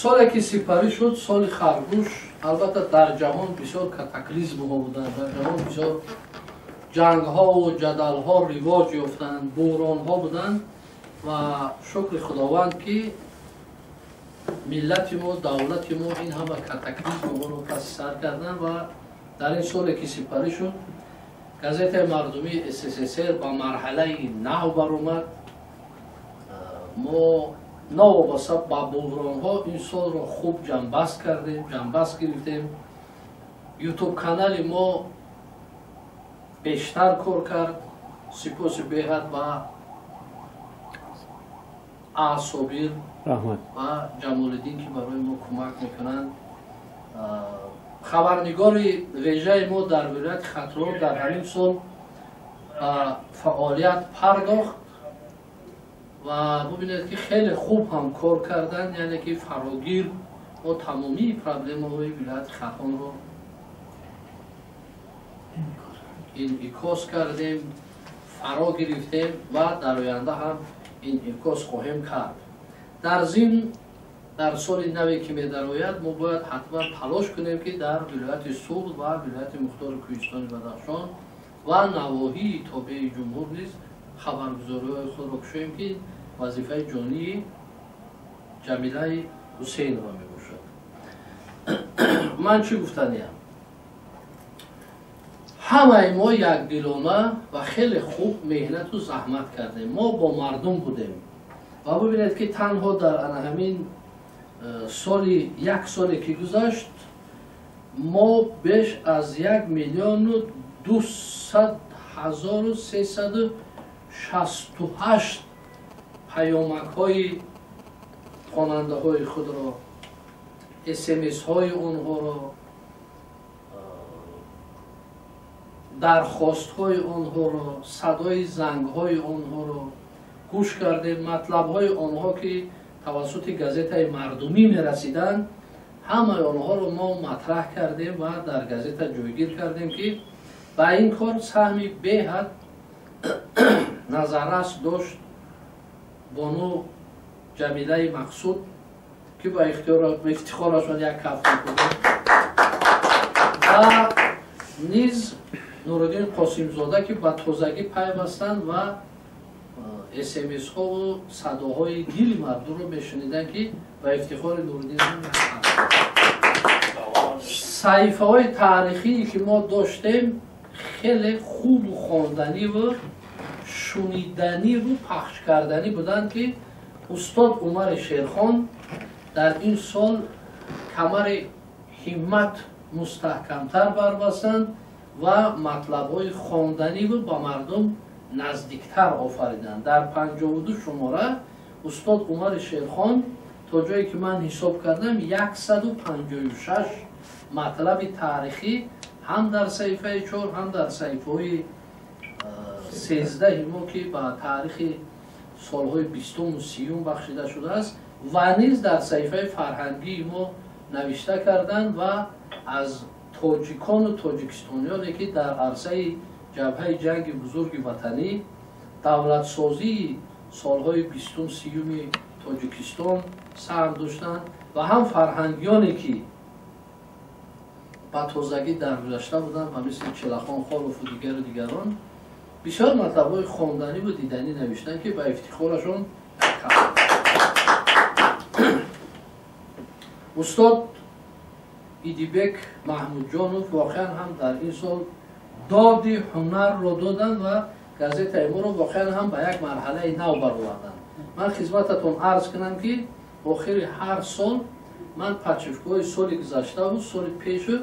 سالی که سپری شد سال خرگوش، البته در جهان بسیار کاتاکلیزم ها بودن، در جهان بسیار جنگ ها و جدل ها رواج یافتند، بحران ها بودند و شکر خداوند که ملت ما، دولت ما این همه کاتاکلیزم ها رو پس سر کردن و در این سالی که سپری شد گازت مردمی SSSR با مرحله نو برآمد. ما نوابسته با بحران ها این سال رو خوب جنبست کردیم، جنبست گرفتیم. یوتیوب کانال ما بیشتر کار کرد، سپاس بی‌حد با اعصابیر رحمت و جمال الدین که برای ما کمک میکنند. خبرنگار ویژه ما در ولایت خطرات در همین سال فعالیت پرداخت و ببینید که خیلی خوب هم کار کردن، یعنی که فراگیر و تمامی پرابلم های ولایت خطرات رو انعکاس کردیم، فرا گرفتیم و در آینده هم انعکاس خواهیم کرد. در ضمن در سال نوی که می درآید ما باید حتما تلاش کنیم که در ولایت سوغد و ولایت مختار کوهستان بدخشان و نواحی تابع جمهور نیز خبرگزاری‌های خود را کشیم که وظیفه جانی جمیله حسین را می باشد. من چی گفتنیم؟ همه ما یک دلانه و خیلی خوب مهنت و زحمت کردیم. ما با مردم بودیم و ببینید که تنها در همین یک سالی که گذشت ما بیش از 1,200,368 پیامک های خواننده های خود را، SMS های اونها را، درخواست های اونها را، صدای زنگ های اونها را گوش کردیم. مطلب های آنها که توسط گازت مردمی می رسیدن همه آنها رو ما مطرح کردیم و در گازت جایگیر کردیم که با این کار سهمی بی‌حد نظررس داشت بانو جمیله مقصود که با افتخارشان یک کف میکنیم و نیز نورالدین قاسم زاده که با تازگی پیوستند و SMS ها و صداهای دل مردم رو بشنیدن که با افتخار نورالدین صحیفه های تاریخی که ما داشتیم خیلی خوب و خواندنی و شنیدنی و پخش کردنی بودند که استاد عمر شیرخان در این سال کمر همت مستحکمتر بربستند و مطلب های خواندنی و با مردم نزدیکتر آفریدند. در 52 شماره استاد عمر شیرخان تا جایی که من حساب کردم 156 مطلب تاریخی هم در صحیفه 4 هم در صحیفه 13 ما که با تاریخ سالهای 20 و 30 بخشیده شده است و نیز در صحیفه فرهنگی ما نوشته کردند و از تاجیکان و تاجیکستانیانی که در عرصه جبهه جنگ بزرگ وطنی دولت سازی سالهای 20 و 30 تاجیکستان سهم داشتند و هم فرهنگیانی که با تازگی در گذشته بودند و مثل چلخان خالف و دیگران بسیار مطلب‌های خواندنی و دیدنی نوشتند که با افتخارشون استاد ایدیبک محمود جانوف واقعا هم در این سال داد هنر را دادند و گازت ما رو واقعا هم به یک مرحله نو برآوردند. من خدمتتون عرض کنم که آخر هر سال من پچفکای سال گذشته و سال پیش و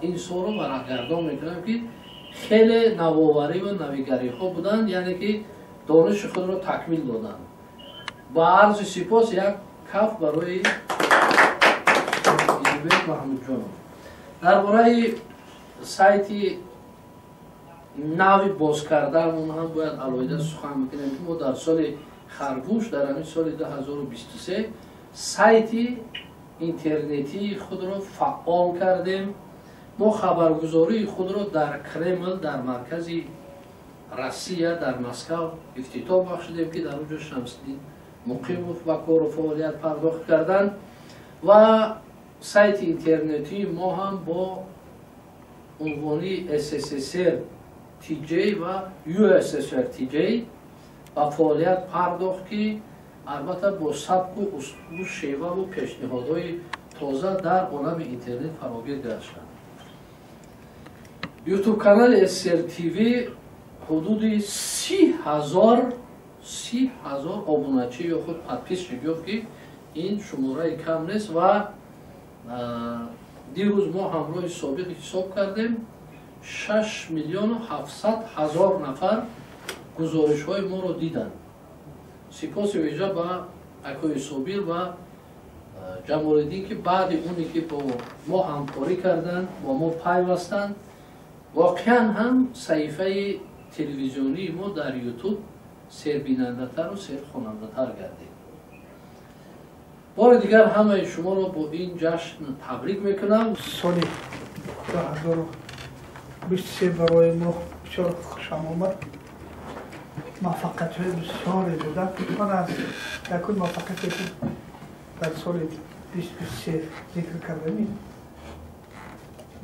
این سال رو برگردان میکنم که خیلی نوآوری و نویگری ها بودند، یعنی که دانش خود را تکمیل دادند. با عرض سپاس یک کف برای ایدیبک محمود جانوف. درباره سایت نوی باز کردن اون هم باید علایده سخن میکنیم که ما در سال خرگوش در همین سال 2023 سایت اینترنتی خود را فعال کردیم. ما خبرگزاری خود را در کرمل در مرکز روسیه در مسکو افتتاح بخشیدیم که در اونجا شمس‌الدین مقیموف با کار و فعالیت پرداخت کردند و سایت اینترنتی ما هم با عنوانی SSSR TJ و USSR TJ و فعالیت پرداخت که البته با سبک و اسلوب و شیوه و پیشنهادهای تازه در عالم اینترنت فراگیر گشتند. یوتیوب کانال SSR TV حدود 30,000 آبونچی یا خود подписчик یافت که این شماره کم نیست و دیروز ما همراه سابق حساب کردیم 6,700,000 نفر گزارش های ما رو دیدن. سپاس ویژه با اکای سابق و جمالدین که بعد اونی که با ما همکاری کردن با ما پیوستند واقعا هم صحیفه تلویزیونی ما در یوتیوب سربیننده تر و سرخواننده تر گردید. بار دیگر همه شما را با این جشن تبریک میکنم. سال 2023 برای ما بسیار خوشم آمد. موفقیت های بسیاری بوده. من از یکون موفقیتی که در سال 2023 ذکر کردم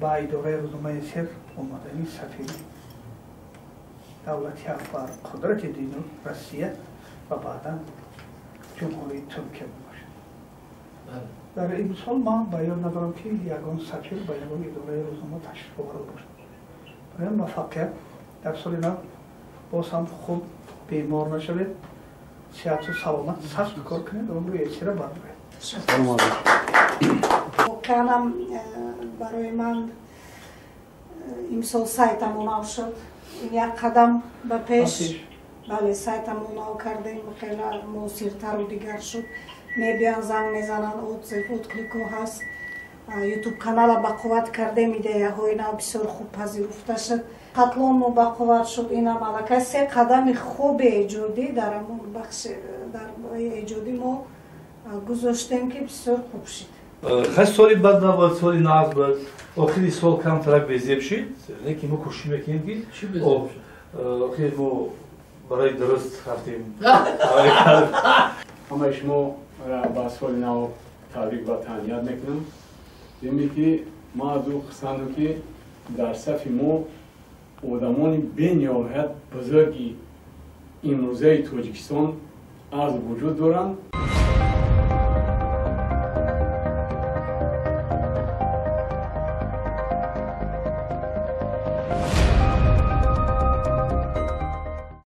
با اداره روزنامه SSR آمدنی سفیر دولتی افغان قدرت دین روسیه و بعدا جمهوری ترکیه باشد. در این سال من بیان ندارم که یگان سفیر با یگان اداره روزنامه تشریف آورده باشد. برای موفقیت در سال نو باز هم خوب بیمار نشوید، صحت و سلامت سخت کار کنید و روی SSR بردارید. واقعا برای من امسال سایتم اوناو شد. یک قدم به پیش بله سایتم اوناو کردیم خیلی موثرتر و دیگر شد. میبیان زنگ میزنن odklik هست. یوتیوب کانال با قوت کردیم ایده های اینا بسیار خوب پذیرفته شد. قتلون با قوت شد اینا ملکه 3 قدم خوب ایجادی در امون بخش در ایجادی ما گذاشتیم که بسیار خوب شد. خیلی سالی بد نبود، سالی ناز بود. آخری سال کم ترک بیزیب شد. لیکن ما کوشش میکنیم که چی بیزیب شد؟ خیلی ما برای درست رفتیم. همه شما را با سال نو تبریک و تهنیت میکنم. دیمی که ما از او خواستم که در صف ما آدمان بی‌نهایت بزرگی امروزه تاجیکستان از وجود دارند.